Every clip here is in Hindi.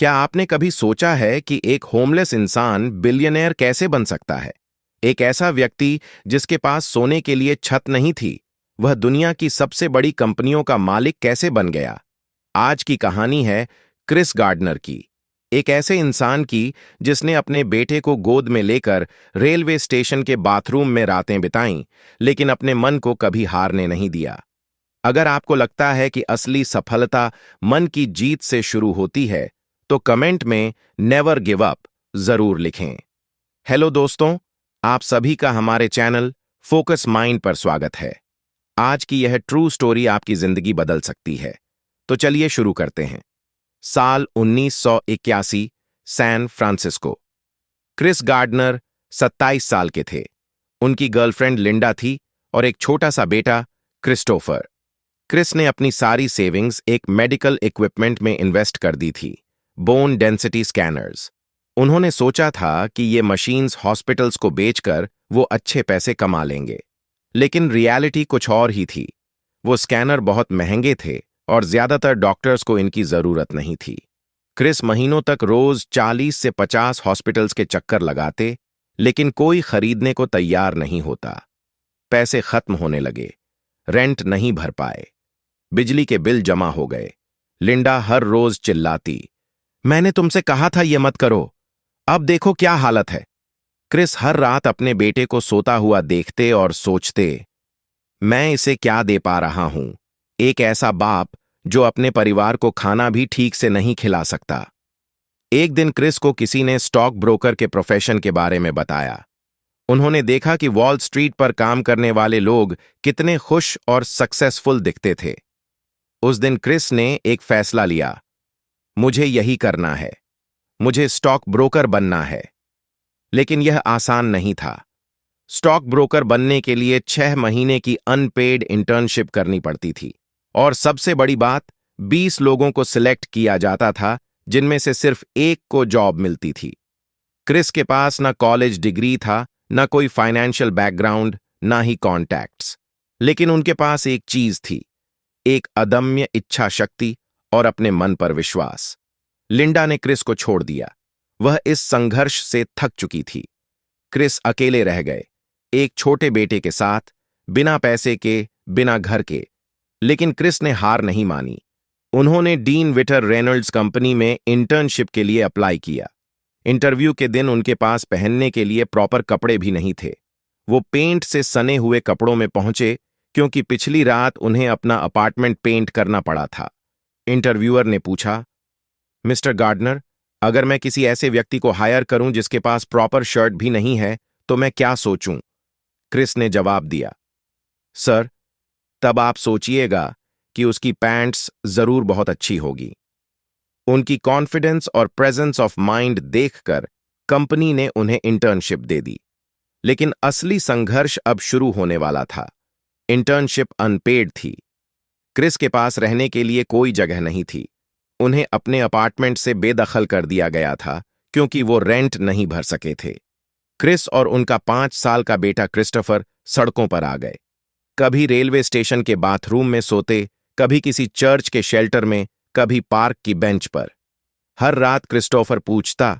क्या आपने कभी सोचा है कि एक होमलेस इंसान बिलियनेयर कैसे बन सकता है? एक ऐसा व्यक्ति जिसके पास सोने के लिए छत नहीं थी, वह दुनिया की सबसे बड़ी कंपनियों का मालिक कैसे बन गया? आज की कहानी है क्रिस गार्डनर की, एक ऐसे इंसान की जिसने अपने बेटे को गोद में लेकर रेलवे स्टेशन के बाथरूम में रातें बिताईं, लेकिन अपने मन को कभी हारने नहीं दिया। अगर आपको लगता है कि असली सफलता मन की जीत से शुरू होती है, तो कमेंट में नेवर गिव अप जरूर लिखें। हेलो दोस्तों, आप सभी का हमारे चैनल फोकस माइंड पर स्वागत है। आज की यह ट्रू स्टोरी आपकी जिंदगी बदल सकती है। तो चलिए शुरू करते हैं। साल 1981, सैन फ्रांसिस्को। क्रिस गार्डनर 27 साल के थे। उनकी गर्लफ्रेंड लिंडा थी और एक छोटा सा बेटा क्रिस्टोफर। क्रिस ने अपनी सारी सेविंग्स एक मेडिकल इक्विपमेंट में इन्वेस्ट कर दी थी, बोन डेंसिटी स्कैनर्स। उन्होंने सोचा था कि ये मशीन्स हॉस्पिटल्स को बेचकर वो अच्छे पैसे कमा लेंगे। लेकिन रियलिटी कुछ और ही थी। वो स्कैनर बहुत महंगे थे और ज्यादातर डॉक्टर्स को इनकी जरूरत नहीं थी। क्रिस महीनों तक रोज 40 से 50 हॉस्पिटल्स के चक्कर लगाते, लेकिन कोई खरीदने को तैयार नहीं होता। पैसे खत्म होने लगे, रेंट नहीं भर पाए, बिजली के बिल जमा हो गए। लिंडा हर रोज चिल्लाती, मैंने तुमसे कहा था ये मत करो, अब देखो क्या हालत है। क्रिस हर रात अपने बेटे को सोता हुआ देखते और सोचते, मैं इसे क्या दे पा रहा हूं, एक ऐसा बाप जो अपने परिवार को खाना भी ठीक से नहीं खिला सकता। एक दिन क्रिस को किसी ने स्टॉक ब्रोकर के प्रोफेशन के बारे में बताया। उन्होंने देखा कि वॉल स्ट्रीट पर काम करने वाले लोग कितने खुश और सक्सेसफुल दिखते थे। उस दिन क्रिस ने एक फैसला लिया, मुझे यही करना है, मुझे स्टॉक ब्रोकर बनना है। लेकिन यह आसान नहीं था। स्टॉक ब्रोकर बनने के लिए 6 महीने की अनपेड इंटर्नशिप करनी पड़ती थी, और सबसे बड़ी बात, 20 लोगों को सिलेक्ट किया जाता था, जिनमें से सिर्फ एक को जॉब मिलती थी। क्रिस के पास ना कॉलेज डिग्री था, ना कोई फाइनेंशियल बैकग्राउंड, ना ही कॉन्टैक्ट्स। लेकिन उनके पास एक चीज थी, एक अदम्य इच्छा शक्ति और अपने मन पर विश्वास। लिंडा ने क्रिस को छोड़ दिया। वह इस संघर्ष से थक चुकी थी। क्रिस अकेले रह गए, एक छोटे बेटे के साथ, बिना पैसे के, बिना घर के। लेकिन क्रिस ने हार नहीं मानी। उन्होंने डीन विटर रेनॉल्ड्स कंपनी में इंटर्नशिप के लिए अप्लाई किया। इंटरव्यू के दिन उनके पास पहनने के लिए प्रॉपर कपड़े भी नहीं थे। वो पेंट से सने हुए कपड़ों में पहुंचे, क्योंकि पिछली रात उन्हें अपना अपार्टमेंट पेंट करना पड़ा था। इंटरव्यूअर ने पूछा, मिस्टर गार्डनर, अगर मैं किसी ऐसे व्यक्ति को हायर करूं जिसके पास प्रॉपर शर्ट भी नहीं है, तो मैं क्या सोचूं? क्रिस ने जवाब दिया, सर, तब आप सोचिएगा कि उसकी पैंट्स जरूर बहुत अच्छी होगी। उनकी कॉन्फिडेंस और प्रेजेंस ऑफ माइंड देखकर कंपनी ने उन्हें इंटर्नशिप दे दी। लेकिन असली संघर्ष अब शुरू होने वाला था। इंटर्नशिप अनपेड थी। क्रिस के पास रहने के लिए कोई जगह नहीं थी। उन्हें अपने अपार्टमेंट से बेदखल कर दिया गया था, क्योंकि वो रेंट नहीं भर सके थे। क्रिस और उनका 5 साल का बेटा क्रिस्टोफर सड़कों पर आ गए। कभी रेलवे स्टेशन के बाथरूम में सोते, कभी किसी चर्च के शेल्टर में, कभी पार्क की बेंच पर। हर रात क्रिस्टोफर पूछता,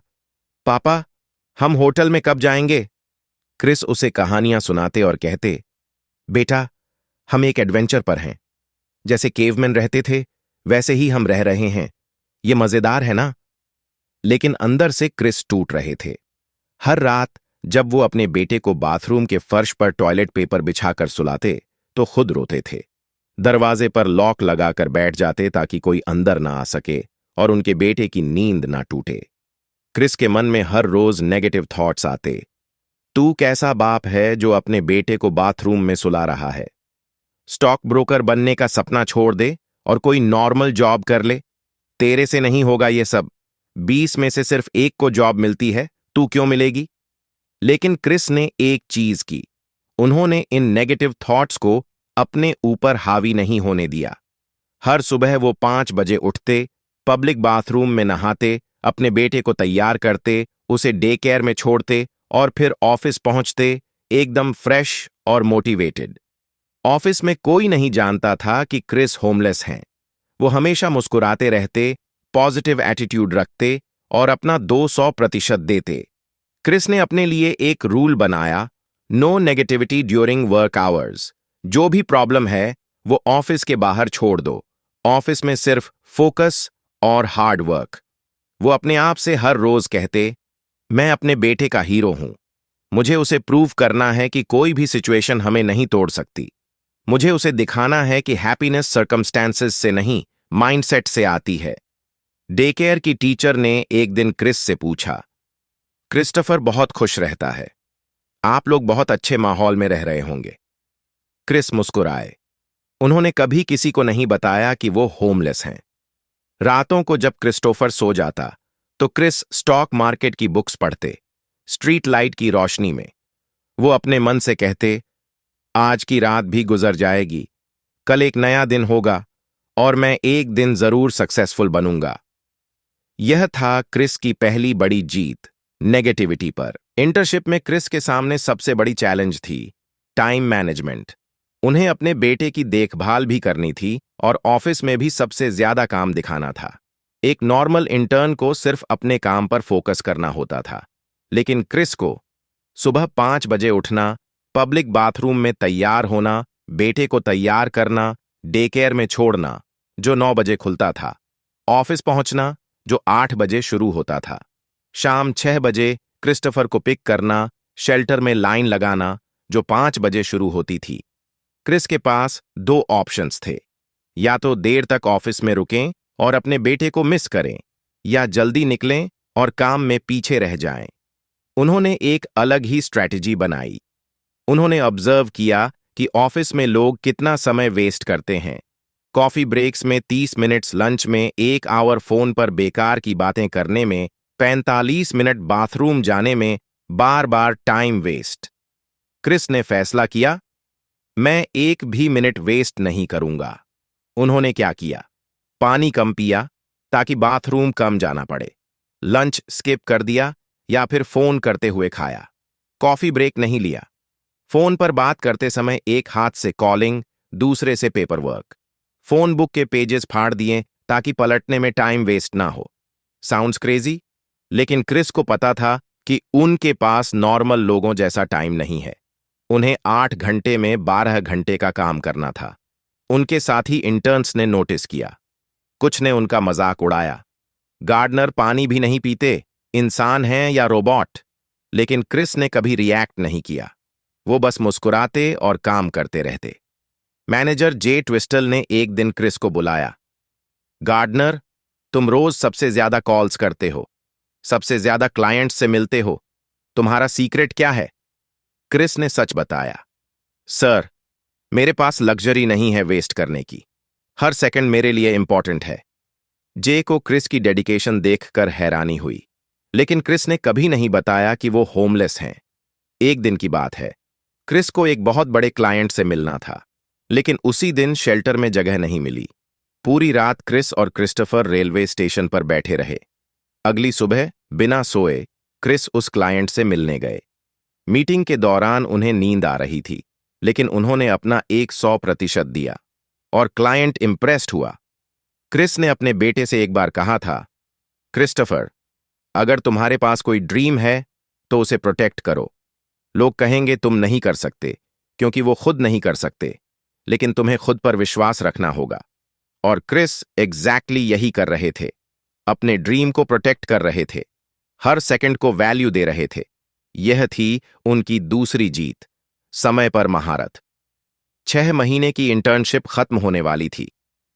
पापा, हम होटल में कब जाएंगे? क्रिस उसे कहानियां सुनाते और कहते, बेटा, हम एक एडवेंचर पर हैं। जैसे केवमैन रहते थे, वैसे ही हम रह रहे हैं। ये मजेदार है ना? लेकिन अंदर से क्रिस टूट रहे थे। हर रात जब वो अपने बेटे को बाथरूम के फर्श पर टॉयलेट पेपर बिछाकर सुलाते, तो खुद रोते थे। दरवाजे पर लॉक लगाकर बैठ जाते ताकि कोई अंदर ना आ सके और उनके बेटे की नींद ना टूटे। क्रिस के मन में हर रोज नेगेटिव थॉट्स आते। तू कैसा बाप है जो अपने बेटे को बाथरूम में सुला रहा है? स्टॉक ब्रोकर बनने का सपना छोड़ दे और कोई नॉर्मल जॉब कर ले। तेरे से नहीं होगा ये सब। 20 में से सिर्फ एक को जॉब मिलती है, तू क्यों मिलेगी? लेकिन क्रिस ने एक चीज की, उन्होंने इन नेगेटिव थॉट्स को अपने ऊपर हावी नहीं होने दिया। हर सुबह वो 5 बजे उठते, पब्लिक बाथरूम में नहाते, अपने बेटे को तैयार करते, उसे डे केयर में छोड़ते और फिर ऑफिस पहुंचते, एकदम फ्रेश और मोटिवेटेड। ऑफिस में कोई नहीं जानता था कि क्रिस होमलेस हैं। वो हमेशा मुस्कुराते रहते, पॉजिटिव एटीट्यूड रखते और अपना 200% देते। क्रिस ने अपने लिए एक रूल बनाया, no negativity during work hours. जो भी प्रॉब्लम है वो ऑफिस के बाहर छोड़ दो, ऑफिस में सिर्फ फोकस और हार्ड वर्क। वो अपने आप से हर रोज कहते, मैं अपने बेटे का हीरो हूं, मुझे उसे प्रूव करना है कि कोई भी सिचुएशन हमें नहीं तोड़ सकती। मुझे उसे दिखाना है कि हैप्पीनेस सर्कमस्टेंसेस से नहीं, माइंडसेट से आती है। डे केयर की टीचर ने एक दिन क्रिस से पूछा, क्रिस्टोफर बहुत खुश रहता है, आप लोग बहुत अच्छे माहौल में रह रहे होंगे। क्रिस मुस्कुराए। उन्होंने कभी किसी को नहीं बताया कि वो होमलेस हैं। रातों को जब क्रिस्टोफर सो जाता तो क्रिस स्टॉक मार्केट की बुक्स पढ़ते, स्ट्रीट लाइट की रोशनी में। वो अपने मन से कहते, आज की रात भी गुजर जाएगी, कल एक नया दिन होगा और मैं एक दिन जरूर सक्सेसफुल बनूंगा। यह था क्रिस की पहली बड़ी जीत नेगेटिविटी पर। इंटर्नशिप में क्रिस के सामने सबसे बड़ी चैलेंज थी टाइम मैनेजमेंट। उन्हें अपने बेटे की देखभाल भी करनी थी और ऑफिस में भी सबसे ज्यादा काम दिखाना था। एक नॉर्मल इंटर्न को सिर्फ अपने काम पर फोकस करना होता था, लेकिन क्रिस को सुबह 5 बजे उठना, पब्लिक बाथरूम में तैयार होना, बेटे को तैयार करना, डे केयर में छोड़ना जो 9 बजे खुलता था, ऑफिस पहुंचना जो 8 बजे शुरू होता था, शाम 6 बजे क्रिस्टोफर को पिक करना, शेल्टर में लाइन लगाना जो 5 बजे शुरू होती थी। क्रिस के पास 2 ऑप्शंस थे, या तो देर तक ऑफिस में रुकें और अपने बेटे को मिस करें, या जल्दी निकलें और काम में पीछे रह जाएं। उन्होंने एक अलग ही स्ट्रैटेजी बनाई। उन्होंने ऑब्जर्व किया कि ऑफिस में लोग कितना समय वेस्ट करते हैं। कॉफी ब्रेक्स में 30 मिनट्स, लंच में 1 आवर, फोन पर बेकार की बातें करने में 45 मिनट, बाथरूम जाने में बार बार टाइम वेस्ट। क्रिस ने फैसला किया, मैं एक भी मिनट वेस्ट नहीं करूंगा। उन्होंने क्या किया? पानी कम पिया ताकि बाथरूम कम जाना पड़े, लंच स्किप कर दिया या फिर फोन करते हुए खाया, कॉफी ब्रेक नहीं लिया, फोन पर बात करते समय एक हाथ से कॉलिंग, दूसरे से पेपर वर्क, फोन बुक के पेजेस फाड़ दिए ताकि पलटने में टाइम वेस्ट ना हो। साउंड्स क्रेजी, लेकिन क्रिस को पता था कि उनके पास नॉर्मल लोगों जैसा टाइम नहीं है। उन्हें 8 घंटे में 12 घंटे का काम करना था। उनके साथी इंटर्न्स ने नोटिस किया, कुछ ने उनका मजाक उड़ाया, गार्डनर पानी भी नहीं पीते, इंसान हैं या रोबोट। लेकिन क्रिस ने कभी रिएक्ट नहीं किया, वो बस मुस्कुराते और काम करते रहते। मैनेजर जे ट्विस्टल ने एक दिन क्रिस को बुलाया, गार्डनर, तुम रोज सबसे ज्यादा कॉल्स करते हो, सबसे ज्यादा क्लाइंट्स से मिलते हो, तुम्हारा सीक्रेट क्या है? क्रिस ने सच बताया, सर, मेरे पास लग्जरी नहीं है वेस्ट करने की, हर सेकंड मेरे लिए इंपॉर्टेंट है। जे को क्रिस की डेडिकेशन देखकर हैरानी हुई, लेकिन क्रिस ने कभी नहीं बताया कि वो होमलेस हैं। एक दिन की बात है, क्रिस को एक बहुत बड़े क्लाइंट से मिलना था, लेकिन उसी दिन शेल्टर में जगह नहीं मिली। पूरी रात क्रिस और क्रिस्टोफर रेलवे स्टेशन पर बैठे रहे। अगली सुबह बिना सोए क्रिस उस क्लाइंट से मिलने गए। मीटिंग के दौरान उन्हें नींद आ रही थी, लेकिन उन्होंने अपना 100% दिया और क्लाइंट इंप्रेस्ड हुआ। क्रिस ने अपने बेटे से एक बार कहा था, क्रिस्टोफर, अगर तुम्हारे पास कोई ड्रीम है तो उसे प्रोटेक्ट करो। लोग कहेंगे तुम नहीं कर सकते क्योंकि वो खुद नहीं कर सकते, लेकिन तुम्हें खुद पर विश्वास रखना होगा। और क्रिस एग्जैक्टली यही कर रहे थे, अपने ड्रीम को प्रोटेक्ट कर रहे थे, हर सेकंड को वैल्यू दे रहे थे। यह थी उनकी दूसरी जीत, समय पर महारत। 6 महीने की इंटर्नशिप खत्म होने वाली थी।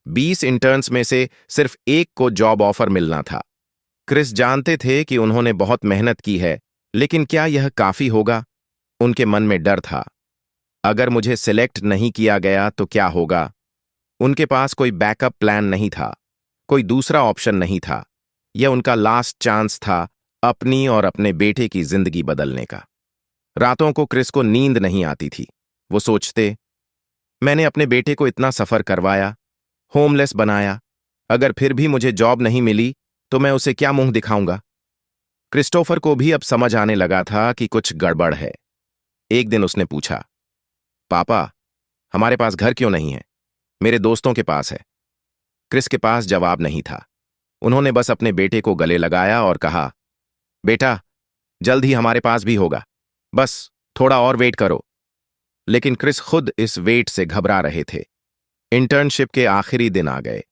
20 इंटर्न्स में से सिर्फ एक को जॉब ऑफर मिलना था। क्रिस जानते थे कि उन्होंने बहुत मेहनत की है, लेकिन क्या यह काफी होगा? उनके मन में डर था, अगर मुझे सिलेक्ट नहीं किया गया तो क्या होगा? उनके पास कोई बैकअप प्लान नहीं था, कोई दूसरा ऑप्शन नहीं था। यह उनका लास्ट चांस था अपनी और अपने बेटे की जिंदगी बदलने का। रातों को क्रिस को नींद नहीं आती थी। वो सोचते, मैंने अपने बेटे को इतना सफर करवाया, होमलेस बनाया, अगर फिर भी मुझे जॉब नहीं मिली तो मैं उसे क्या मुंह दिखाऊंगा? क्रिस्टोफर को भी अब समझ आने लगा था कि कुछ गड़बड़ है। एक दिन उसने पूछा, पापा, हमारे पास घर क्यों नहीं है? मेरे दोस्तों के पास है। क्रिस के पास जवाब नहीं था। उन्होंने बस अपने बेटे को गले लगाया और कहा, बेटा, जल्द ही हमारे पास भी होगा, बस थोड़ा और वेट करो। लेकिन क्रिस खुद इस वेट से घबरा रहे थे। इंटर्नशिप के आखिरी दिन आ गए।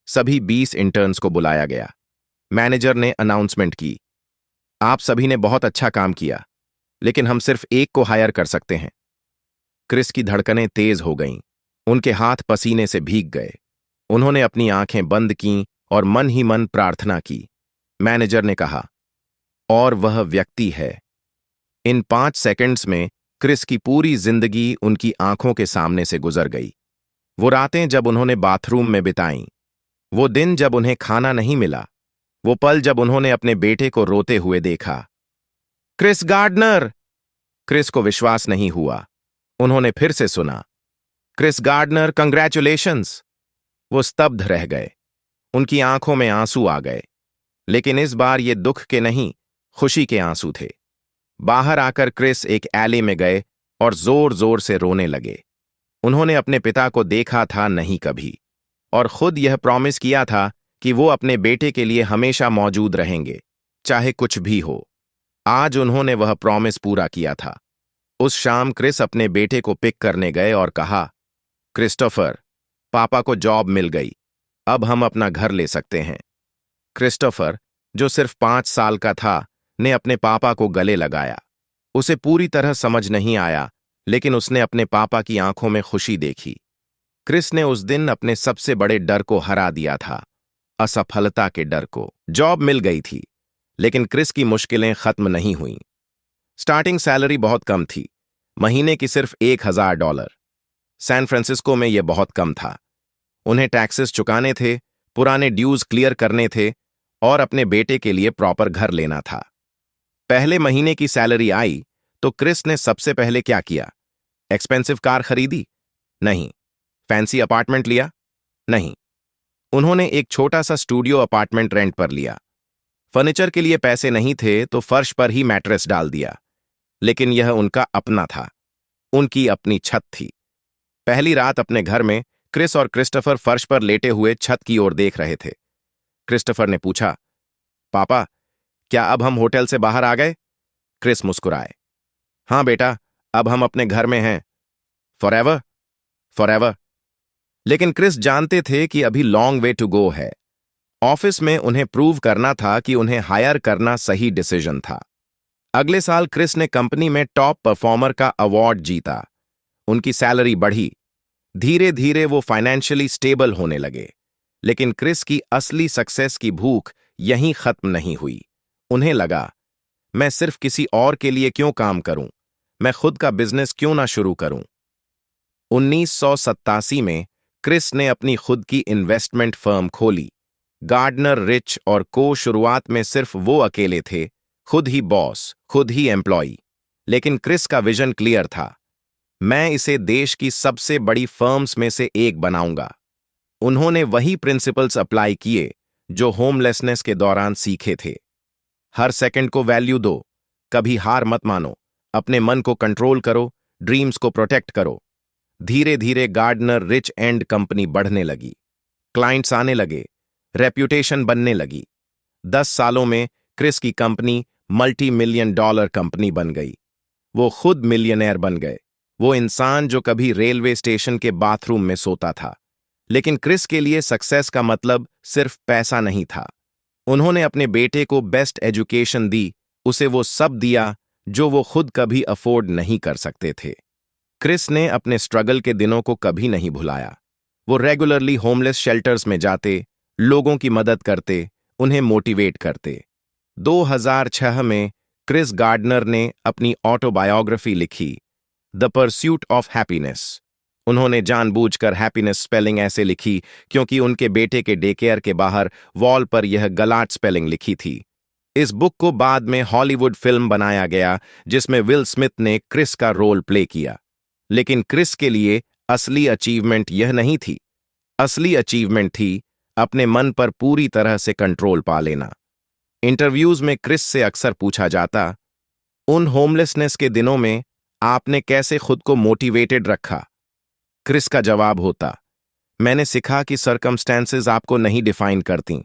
सभी 20 इंटर्न्स को बुलाया गया। मैनेजर ने अनाउंसमेंट की, आप सभी ने बहुत अच्छा काम किया, लेकिन हम सिर्फ एक को हायर कर सकते हैं। क्रिस की धड़कनें तेज हो गईं। उनके हाथ पसीने से भीग गए। उन्होंने अपनी आंखें बंद कीं और मन ही मन प्रार्थना की। मैनेजर ने कहा, और वह व्यक्ति है। इन 5 सेकंड्स में क्रिस की पूरी जिंदगी उनकी आंखों के सामने से गुजर गई। वो रातें जब उन्होंने बाथरूम में बिताईं, वो दिन जब उन्हें खाना नहीं मिला, वो पल जब उन्होंने अपने बेटे को रोते हुए देखा। Chris gardener! क्रिस को विश्वास नहीं हुआ। उन्होंने फिर से सुना, क्रिस गार्डनर, कंग्रेचुलेशंस! वो स्तब्ध रह गए। उनकी आंखों में आंसू आ गए, लेकिन इस बार ये दुख के नहीं, खुशी के आंसू थे। बाहर आकर क्रिस एक एले में गए और जोर जोर से रोने लगे। उन्होंने अपने पिता को देखा था नहीं कभी, और खुद यह प्रॉमिस किया था कि वो अपने बेटे के लिए हमेशा मौजूद रहेंगे, चाहे कुछ भी हो। आज उन्होंने वह प्रॉमिस पूरा किया था। उस शाम क्रिस अपने बेटे को पिक करने गए और कहा, क्रिस्टोफर, पापा को जॉब मिल गई, अब हम अपना घर ले सकते हैं। क्रिस्टोफर, जो सिर्फ 5 साल का था, ने अपने पापा को गले लगाया। उसे पूरी तरह समझ नहीं आया, लेकिन उसने अपने पापा की आंखों में खुशी देखी। क्रिस ने उस दिन अपने सबसे बड़े डर को हरा दिया था, असफलता के डर को। जॉब मिल गई थी, लेकिन क्रिस की मुश्किलें खत्म नहीं हुईं। स्टार्टिंग सैलरी बहुत कम थी, महीने की सिर्फ $1000। सैन फ्रांसिस्को में यह बहुत कम था। उन्हें टैक्सेस चुकाने थे, पुराने ड्यूज क्लियर करने थे और अपने बेटे के लिए प्रॉपर घर लेना था। पहले महीने की सैलरी आई तो क्रिस ने सबसे पहले क्या किया? एक्सपेंसिव कार खरीदी? नहीं। फैंसी अपार्टमेंट लिया? नहीं। उन्होंने एक छोटा सा स्टूडियो अपार्टमेंट रेंट पर लिया। फर्नीचर के लिए पैसे नहीं थे तो फर्श पर ही मैट्रेस डाल दिया, लेकिन यह उनका अपना था, उनकी अपनी छत थी। पहली रात अपने घर में क्रिस और क्रिस्टोफर फर्श पर लेटे हुए छत की ओर देख रहे थे। क्रिस्टोफर ने पूछा, पापा, क्या अब हम होटल से बाहर आ गए? क्रिस मुस्कुराए, हाँ बेटा, अब हम अपने घर में हैं। फॉरएवर? फॉरएवर। लेकिन क्रिस जानते थे कि अभी लॉन्ग वे टू गो है। ऑफिस में उन्हें प्रूव करना था कि उन्हें हायर करना सही डिसीजन था। अगले साल क्रिस ने कंपनी में टॉप परफॉर्मर का अवार्ड जीता। उनकी सैलरी बढ़ी। धीरे धीरे वो फाइनेंशियली स्टेबल होने लगे। लेकिन क्रिस की असली सक्सेस की भूख यहीं खत्म नहीं हुई। उन्हें लगा, मैं सिर्फ किसी और के लिए क्यों काम करूं, मैं खुद का बिजनेस क्यों ना शुरू करूं। 1987 में क्रिस ने अपनी खुद की इन्वेस्टमेंट फर्म खोली, गार्डनर रिच और को। शुरुआत में सिर्फ वो अकेले थे, खुद ही बॉस, खुद ही एम्प्लॉई। लेकिन क्रिस का विजन क्लियर था, मैं इसे देश की सबसे बड़ी फर्म्स में से एक बनाऊंगा। उन्होंने वही प्रिंसिपल्स अप्लाई किए जो होमलेसनेस के दौरान सीखे थे। हर सेकंड को वैल्यू दो, कभी हार मत मानो, अपने मन को कंट्रोल करो, ड्रीम्स को प्रोटेक्ट करो। धीरे धीरे गार्डनर रिच एंड कंपनी बढ़ने लगी, क्लाइंट्स आने लगे, रेप्यूटेशन बनने लगी। 10 सालों में क्रिस की कंपनी $multi-million कंपनी बन गई। वो खुद मिलियनेयर बन गए। वो इंसान जो कभी रेलवे स्टेशन के बाथरूम में सोता था। लेकिन क्रिस के लिए सक्सेस का मतलब सिर्फ पैसा नहीं था। उन्होंने अपने बेटे को बेस्ट एजुकेशन दी, उसे वो सब दिया जो वो खुद कभी अफोर्ड नहीं कर सकते थे। क्रिस ने अपने स्ट्रगल के दिनों को कभी नहीं भुलाया। वो रेगुलरली होमलेस शेल्टर्स में जाते, लोगों की मदद करते, उन्हें मोटिवेट करते। 2006 में क्रिस गार्डनर ने अपनी ऑटोबायोग्राफी लिखी, द परस्यूट ऑफ हैप्पीनेस। उन्होंने जानबूझकर हैप्पीनेस स्पेलिंग ऐसे लिखी क्योंकि उनके बेटे के डे केयर के बाहर वॉल पर यह गलाट स्पेलिंग लिखी थी। इस बुक को बाद में हॉलीवुड फिल्म बनाया गया जिसमें विल स्मिथ ने क्रिस का रोल प्ले किया। लेकिन क्रिस के लिए असली अचीवमेंट यह नहीं थी। असली अचीवमेंट थी अपने मन पर पूरी तरह से कंट्रोल पा लेना। इंटरव्यूज में क्रिस से अक्सर पूछा जाता, उन होमलेसनेस के दिनों में आपने कैसे खुद को मोटिवेटेड रखा? क्रिस का जवाब होता, मैंने सीखा कि सर्कमस्टेंसेस आपको नहीं डिफाइन करती,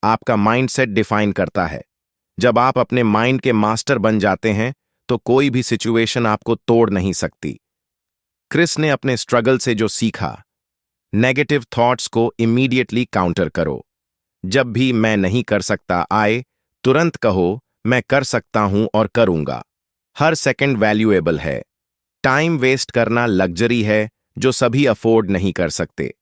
आपका माइंडसेट डिफाइन करता है। जब आप अपने माइंड के मास्टर बन जाते हैं तो कोई भी सिचुएशन आपको तोड़ नहीं सकती। क्रिस ने अपने स्ट्रगल से जो सीखा, नेगेटिव थॉट्स को इमीडिएटली काउंटर करो। जब भी मैं नहीं कर सकता आए, तुरंत कहो मैं कर सकता हूं और करूंगा। हर सेकंड वैल्यूएबल है। टाइम वेस्ट करना लग्जरी है जो सभी अफोर्ड नहीं कर सकते।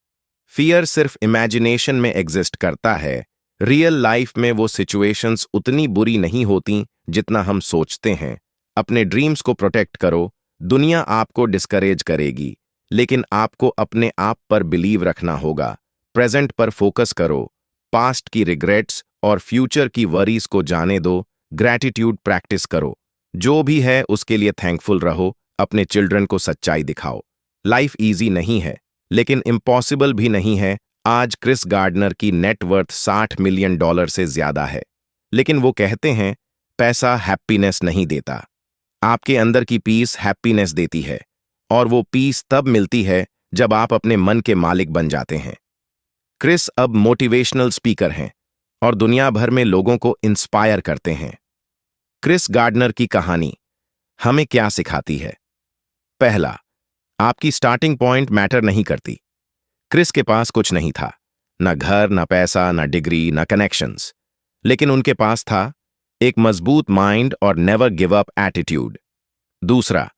फियर सिर्फ इमेजिनेशन में एग्जिस्ट करता है। रियल लाइफ में वो सिचुएशंस उतनी बुरी नहीं होती जितना हम सोचते हैं। अपने ड्रीम्स को प्रोटेक्ट करो। दुनिया आपको डिस्करेज करेगी, लेकिन आपको अपने आप पर बिलीव रखना होगा। प्रेजेंट पर फोकस करो। पास्ट की रिग्रेट्स और फ्यूचर की वरीज को जाने दो। ग्रैटिट्यूड प्रैक्टिस करो। जो भी है उसके लिए थैंकफुल रहो। अपने चिल्ड्रन को सच्चाई दिखाओ। लाइफ इजी नहीं है, लेकिन इम्पॉसिबल भी नहीं है। आज क्रिस गार्डनर की नेटवर्थ $60 मिलियन से ज्यादा है, लेकिन वो कहते हैं पैसा हैप्पीनेस नहीं देता। आपके अंदर की पीस हैप्पीनेस देती है, और वो पीस तब मिलती है जब आप अपने मन के मालिक बन जाते हैं। क्रिस अब मोटिवेशनल स्पीकर हैं और दुनिया भर में लोगों को इंस्पायर करते हैं। क्रिस गार्डनर की कहानी हमें क्या सिखाती है? पहला, आपकी स्टार्टिंग पॉइंट मैटर नहीं करती। क्रिस के पास कुछ नहीं था, न घर, न पैसा, न डिग्री, न कनेक्शंस, लेकिन उनके पास था एक मजबूत माइंड और नेवर गिव अप एटीट्यूड। दूसरा,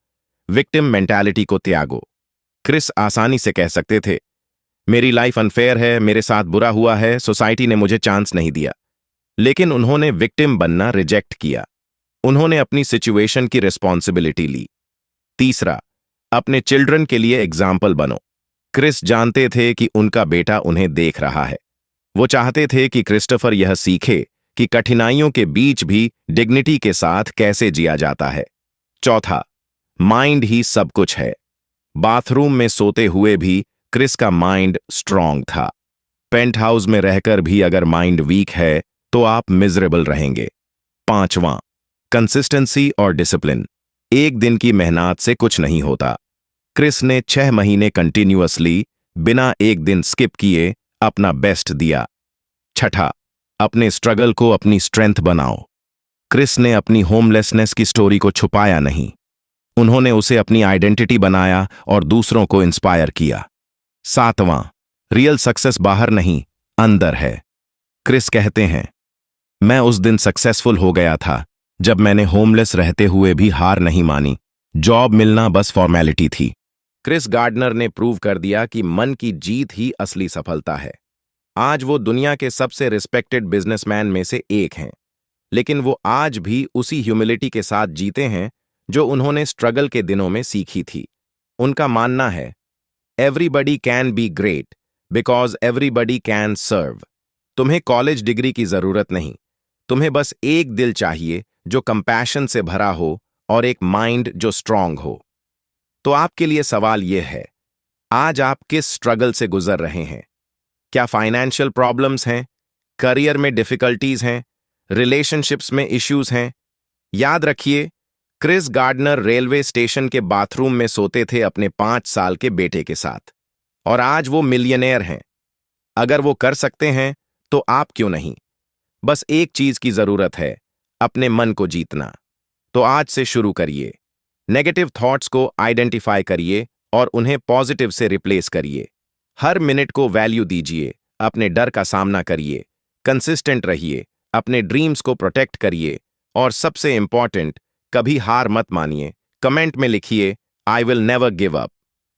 विक्टिम मेंटालिटी को त्यागो। क्रिस आसानी से कह सकते थे, मेरी लाइफ अनफेयर है, मेरे साथ बुरा हुआ है, सोसाइटी ने मुझे चांस नहीं दिया। लेकिन उन्होंने विक्टिम बनना रिजेक्ट किया। उन्होंने अपनी सिचुएशन की रिस्पॉन्सिबिलिटी ली। तीसरा, अपने चिल्ड्रन के लिए एग्जाम्पल बनो। क्रिस जानते थे कि उनका बेटा उन्हें देख रहा है। वो चाहते थे कि क्रिस्टोफर यह सीखे कि कठिनाइयों के बीच भी डिग्निटी के साथ कैसे जिया जाता है। चौथा, माइंड ही सब कुछ है। बाथरूम में सोते हुए भी क्रिस का माइंड स्ट्रांग था। पेंट हाउस में रहकर भी अगर माइंड वीक है तो आप मिजरेबल रहेंगे। पांचवां, कंसिस्टेंसी और डिसिप्लिन। एक दिन की मेहनत से कुछ नहीं होता। क्रिस ने 6 महीने कंटिन्यूअसली, बिना एक दिन स्किप किए, अपना बेस्ट दिया। छठा, अपने स्ट्रगल को अपनी स्ट्रेंथ बनाओ। क्रिस ने अपनी होमलेसनेस की स्टोरी को छुपाया नहीं। उन्होंने उसे अपनी आइडेंटिटी बनाया और दूसरों को इंस्पायर किया। सातवां, रियल सक्सेस बाहर नहीं, अंदर है। क्रिस कहते हैं, मैं उस दिन सक्सेसफुल हो गया था जब मैंने होमलेस रहते हुए भी हार नहीं मानी। जॉब मिलना बस फॉर्मेलिटी थी। क्रिस गार्डनर ने प्रूव कर दिया कि मन की जीत ही असली सफलता है। आज वो दुनिया के सबसे रिस्पेक्टेड बिजनेसमैन में से एक हैं, लेकिन वो आज भी उसी ह्यूमिलिटी के साथ जीते हैं जो उन्होंने स्ट्रगल के दिनों में सीखी थी। उनका मानना है, everybody can be great because everybody can serve. तुम्हें कॉलेज डिग्री की जरूरत नहीं, तुम्हें बस एक दिल चाहिए जो कंपैशन से भरा हो और एक माइंड जो स्ट्रांग हो। तो आपके लिए सवाल यह है, आज आप किस स्ट्रगल से गुजर रहे हैं? क्या फाइनेंशियल प्रॉब्लम्स हैं? करियर में डिफिकल्टीज हैं? रिलेशनशिप्स में इश्यूज हैं? याद रखिए, क्रिस गार्डनर रेलवे स्टेशन के बाथरूम में सोते थे अपने 5 साल के बेटे के साथ, और आज वो मिलियनेयर हैं। अगर वो कर सकते हैं तो आप क्यों नहीं? बस एक चीज की जरूरत है, अपने मन को जीतना। तो आज से शुरू करिए। नेगेटिव थॉट्स को आइडेंटिफाई करिए और उन्हें पॉजिटिव से रिप्लेस करिए। हर मिनट को वैल्यू दीजिए। अपने डर का सामना करिए। कंसिस्टेंट रहिए। अपने ड्रीम्स को प्रोटेक्ट करिए। और सबसे इंपॉर्टेंट, कभी हार मत मानिए। कमेंट में लिखिए, I will never give up.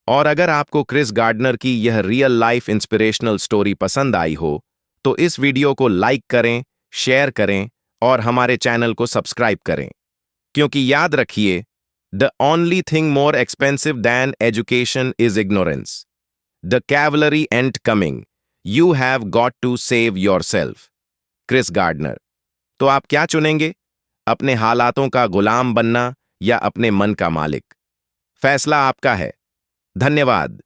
और अगर आपको क्रिस गार्डनर की यह रियल लाइफ इंस्पिरेशनल स्टोरी पसंद आई हो तो इस वीडियो को लाइक करें, शेयर करें और हमारे चैनल को सब्सक्राइब करें। क्योंकि याद रखिए, the only thing more expensive than education is ignorance. The cavalry and coming, you have got to save yourself. Chris Gardner. तो आप क्या चुनेंगे? अपने हालातों का गुलाम बनना या अपने मन का मालिक? फैसला आपका है। धन्यवाद।